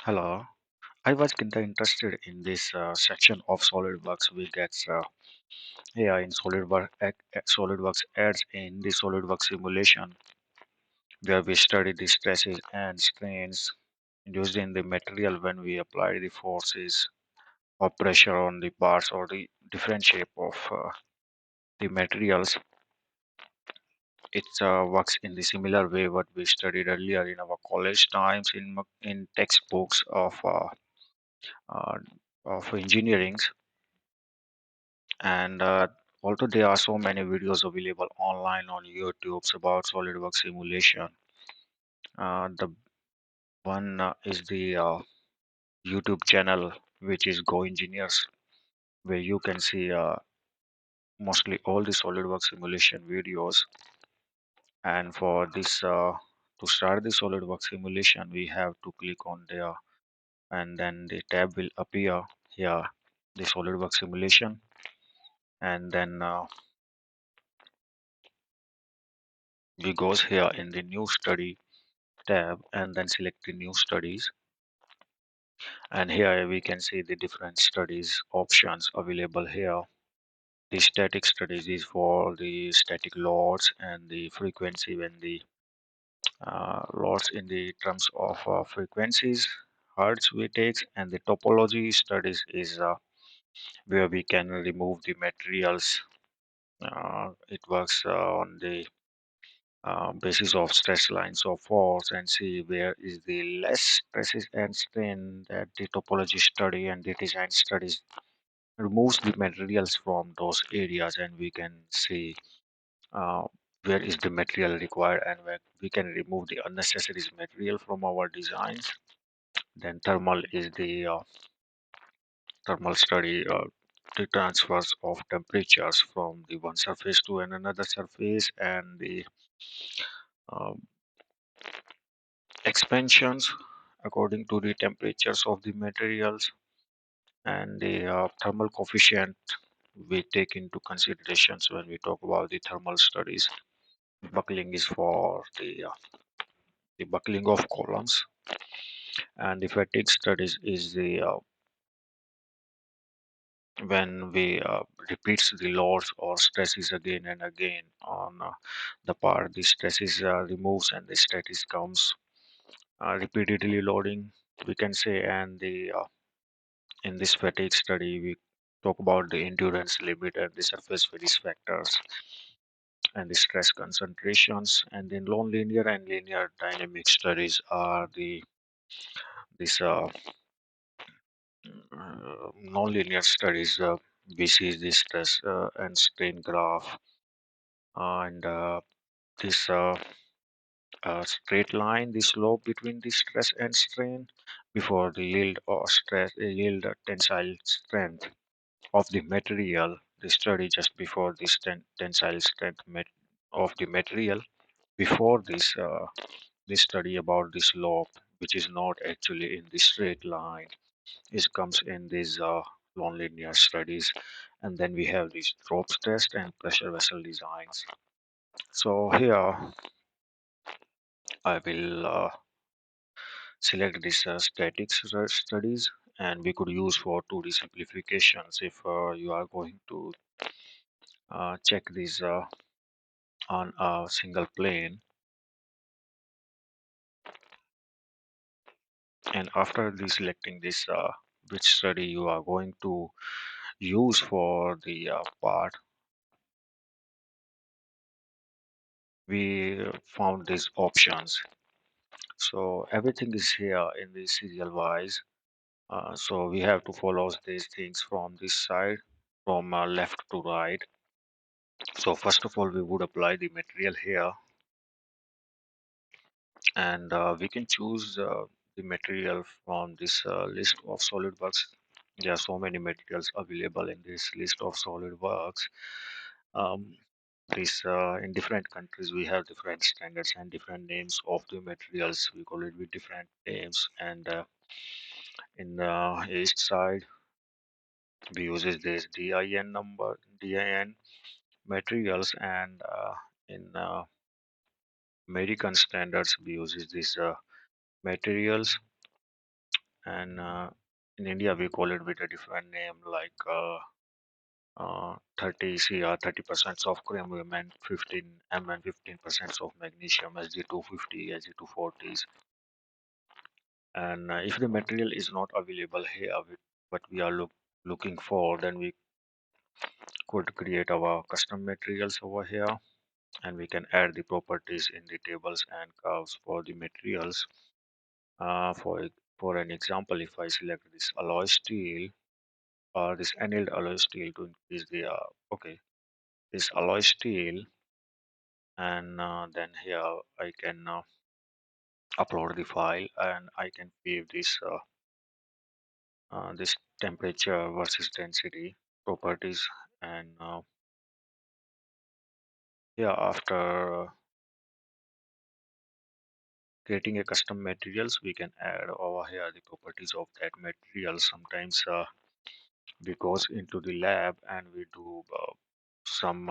Hello. I was kinda interested in this section of SolidWorks we get here in SolidWorks adds in the SolidWorks simulation where we study the stresses and strains induced in the material when we apply the forces or pressure on the parts or the different shape of the materials. It works in the similar way what we studied earlier in our college times in textbooks uh, of engineering. And although there are so many videos available online on YouTube about SolidWorks simulation, the one is the YouTube channel which is Go Engineers, where you can see mostly all the SolidWorks simulation videos. And for this, to start the SolidWorks simulation, we have to click on there, and then the tab will appear here, the SolidWorks simulation, and then we goes here in the new study tab and then select the new studies, and here we can see the different studies options available here. The static studies is for the static loads and the frequency when the loads in the terms of frequencies hertz we takes, and the topology studies is where we can remove the materials. It works on the basis of stress lines of force and see where is the less stresses and strain that the topology study and the design studies removes the materials from those areas, and we can see uh, where is the material required and where we can remove the unnecessary material from our designs. Then thermal is the thermal study, the transfers of temperatures from the one surface to another surface, and the um, expansions according to the temperatures of the materials, and the thermal coefficient we take into considerations when we talk about the thermal studies. Buckling is for the buckling of columns, and the fatigue studies is the when we repeats the loads or stresses again and again on the part, the stresses removes and the status comes repeatedly loading, we can say. And the in this fatigue study, we talk about the endurance limit and the surface Phillips factors and the stress concentrations. And then non-linear and linear dynamic studies are the this non-linear studies. We see this stress and strain graph, and this straight line, the slope between the stress and strain before the yield or stress, yield tensile strength of the material. The study just before this tensile strength of the material. Before this study about the slope, which is not actually in the straight line, it comes in these non-linear studies. And then we have these ropes test and pressure vessel designs. So here I will select this statics studies, and we could use for 2D simplifications if you are going to check this on a single plane. And after the selecting this which study you are going to use for the part, we found these options. So everything is here in the serial wise. So we have to follow these things from this side, from left to right. So first of all, we would apply the material here, and we can choose the material from this list of SolidWorks. There are so many materials available in this list of SolidWorks. Um, this in different countries we have different standards and different names of the materials. We call it with different names, and in the east side we uses this DIN number, DIN materials, and in American standards we uses this materials. and in India we call it with a different name like 30 Cr, 30% of chromium and 15 M and 15% of magnesium, Sg250, Sg240s. And if the material is not available here with what we are looking for, then we could create our custom materials over here, and we can add the properties in the tables and curves for the materials. For an example, if I select this alloy steel or this annealed alloy steel to increase the okay, this alloy steel, and then here I can upload the file, and I can view this temperature versus density properties, and yeah, after creating a custom materials, we can add over here the properties of that material. Sometimes we goes into the lab and we do some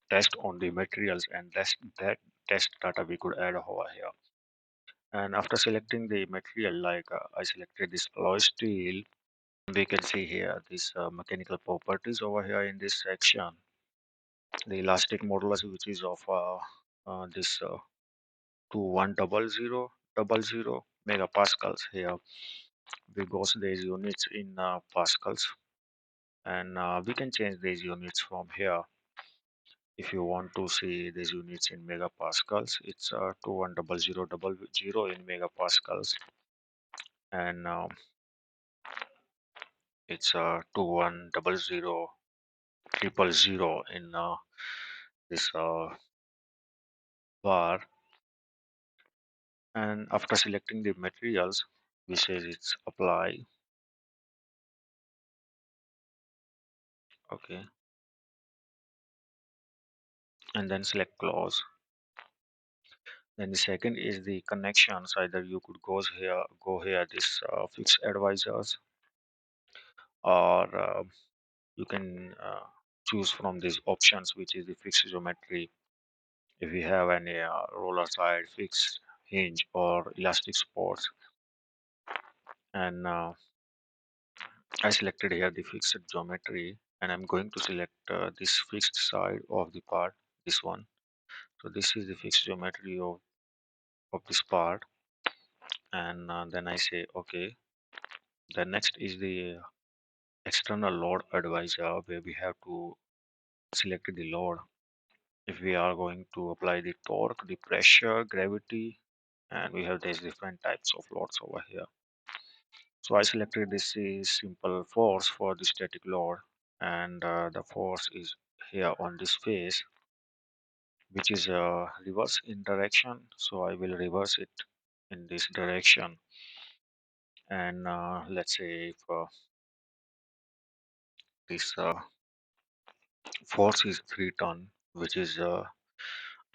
test on the materials, and that test data we could add over here. And after selecting the material, like I selected this alloy steel, we can see here this mechanical properties over here in this section. The elastic modulus, which is of this 2100 megapascals. Here we got these units in pascals, and we can change these units from here. If you want to see these units in megapascals, it's 210000 in megapascals, and it's 2100000 in this bar. And after selecting the materials, we say it's apply. Okay, and then select close. Then the second is the connections. Either you could go here this fixed advisors, or you can choose from these options, which is the fixed geometry. If you have any roller side, fixed hinge, or elastic supports, and I selected here the fixed geometry, and I'm going to select this fixed side of the part, this one. So this is the fixed geometry of this part, and then I say okay. The next is the external load advisor, where we have to select the load. If we are going to apply the torque, the pressure, gravity, and we have these different types of loads over here. So I selected this is simple force for the static load, and the force is here on this face, which is reverse in direction. So I will reverse it in this direction, and let's say if this force is 3 ton, which is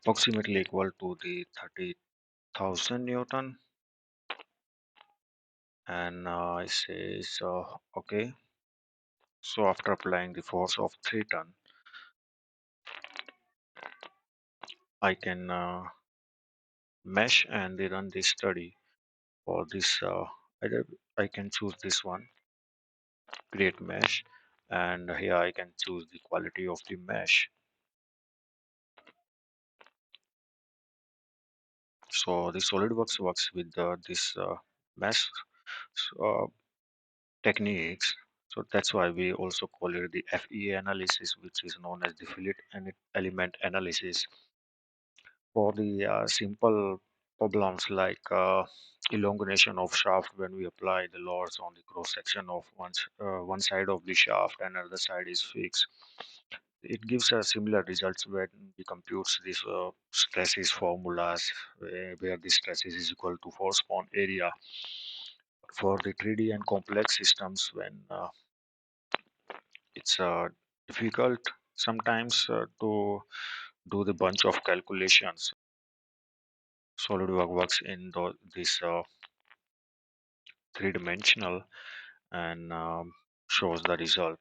approximately equal to the 30,000 Newton, and I say so okay. So after applying the force of 3 ton, I can mesh and they run this study for this. Either I can choose this one, create mesh, and here I can choose the quality of the mesh. So the SolidWorks works with this mesh uh, techniques. So that's why we also call it the FEA analysis, which is known as the fillet and element analysis. For the simple problems like elongation of shaft, when we apply the loads on the cross section of one side of the shaft and another side is fixed, it gives us similar results when we compute these stresses formulas, where the stresses is equal to force upon area. For the 3D and complex systems, when it's difficult sometimes to do the bunch of calculations, SolidWorks works in this three-dimensional, and shows the result.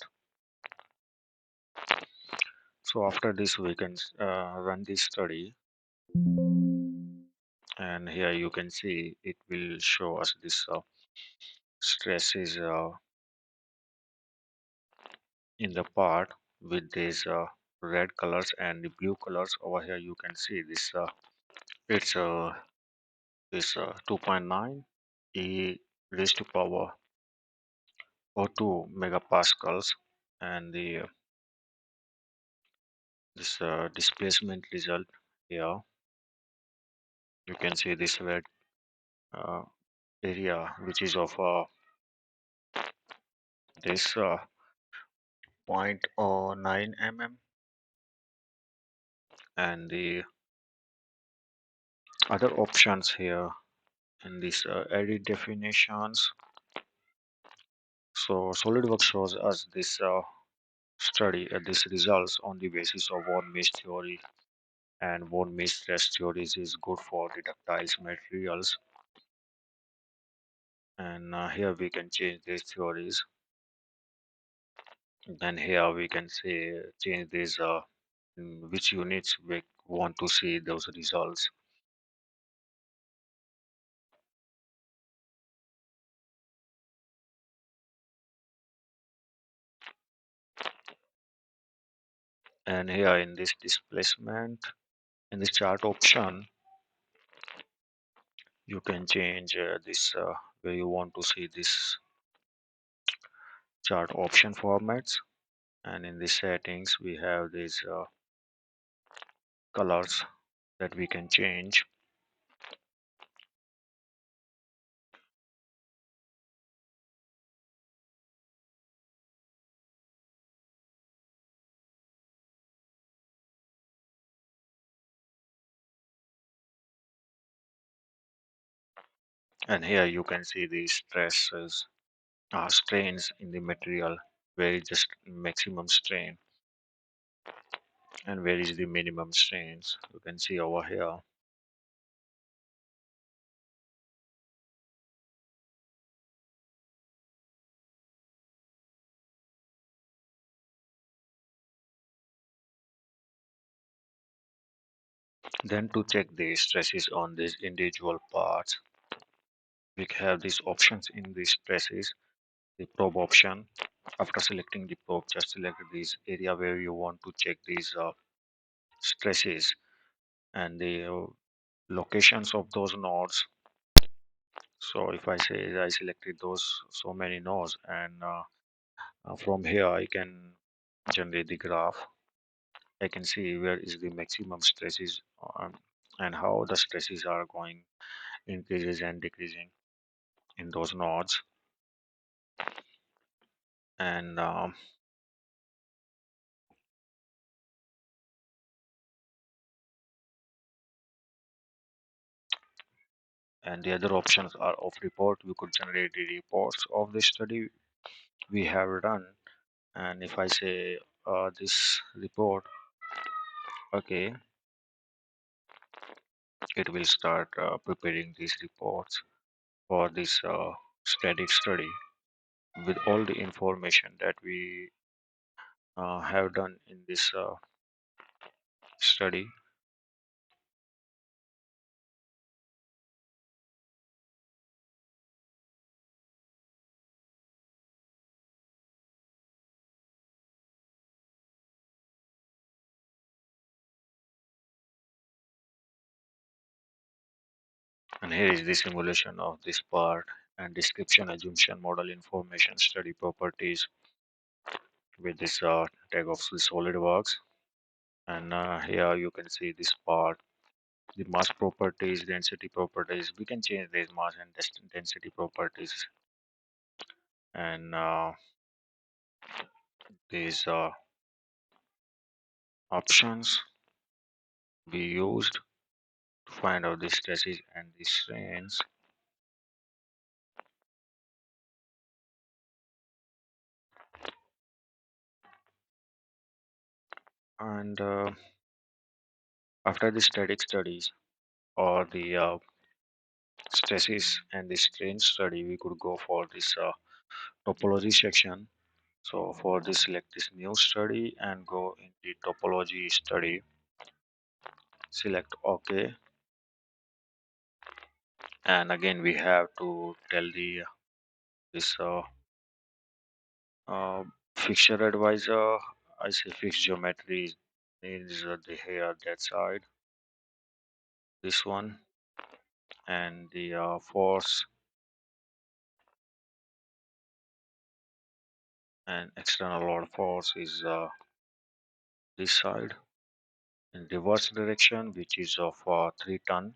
So after this, we can run this study, and here you can see it will show us this stresses in the part with these red colors and the blue colors. Over here you can see this it's this 2.9 e raised to power or 2 megapascals, and the this displacement result here. You can see this red uh, area which is of this point 0.09 mm, and the other options here in this edit definitions. So SolidWorks shows us this study these results on the basis of one mesh theory, and one mesh stress theories is good for the ductile materials. And here we can change these theories. Then here we can say change these in which units we want to see those results. And here in this displacement, in this chart option, you can change this where you want to see this chart option formats. And in the settings we have these colors that we can change. And here you can see the stresses strains in the material, where is just maximum strain and where is the minimum strains. You can see over here. Then to check the stresses on these individual parts, we have these options in these stresses. The probe option. After selecting the probe, just select this area where you want to check these stresses and the locations of those nodes. So if I say I selected those so many nodes, and from here I can generate the graph. I can see where is the maximum stresses and how the stresses are going increases and decreasing in those nodes. And and the other options are of report. We could generate the reports of the study we have done. And if I say this report, okay, it will start preparing these reports for this static study with all the information that we have done in this study. And here is the simulation of this part and description assumption model information study properties with this tag of the SolidWorks. And here you can see this part, the mass properties, density properties. We can change these mass and density properties, and these options we used to find out the stresses and the strains. And after the static studies or the stresses and the strain study, we could go for this topology section. So for this, select this new study and go in the topology study. Select OK, and again we have to tell the this uh, fixture advisor. I say fixed geometry means the here that side, this one, and the force and external load force is this side. In reverse direction, which is of 3 ton.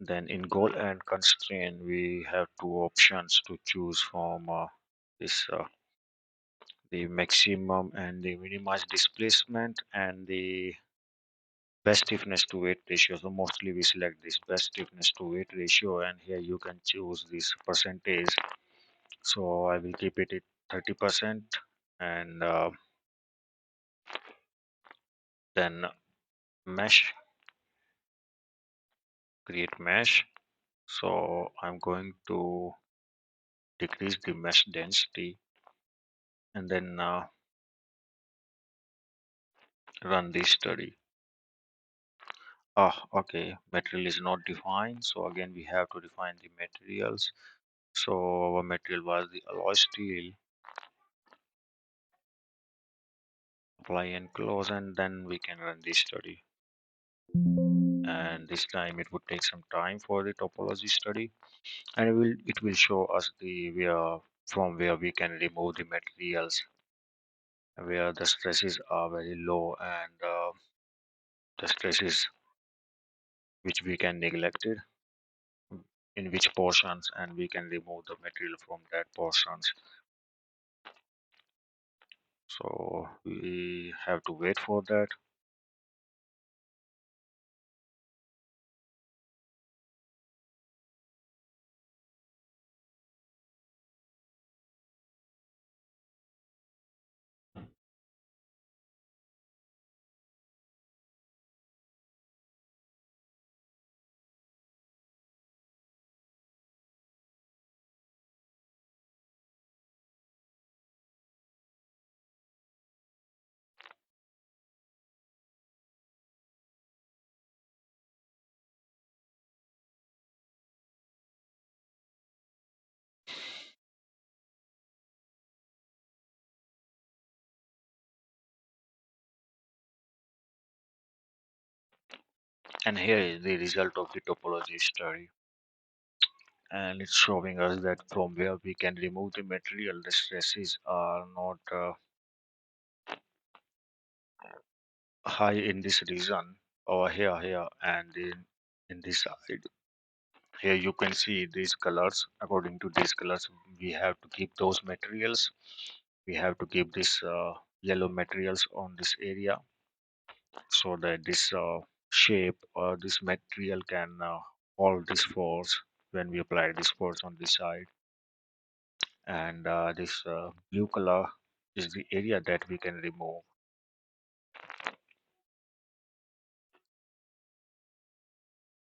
Then in goal and constraint, we have two options to choose from this the maximum and the minimized displacement and the best stiffness to weight ratio. So mostly we select this best stiffness to weight ratio, and here you can choose this percentage. So I will keep it at 30%, and then mesh, create mesh. So I'm going to decrease the mesh density, and then run this study. Ah, okay, material is not defined. So again, we have to define the materials. So our material was the alloy steel. Apply and close, and then we can run this study. And this time it would take some time for the topology study, and it will show us the where from where we can remove the materials where the stresses are very low, and the stresses which we can neglect it in which portions, and we can remove the material from that portions. So we have to wait for that. And here is the result of the topology study, and it's showing us that from where we can remove the material, the stresses are not high in this region over here, and in this side. Here you can see these colors. According to these colors, we have to keep those materials. We have to keep this yellow materials on this area, so that this shape or this material can hold this force when we apply this force on this side. And this blue color is the area that we can remove.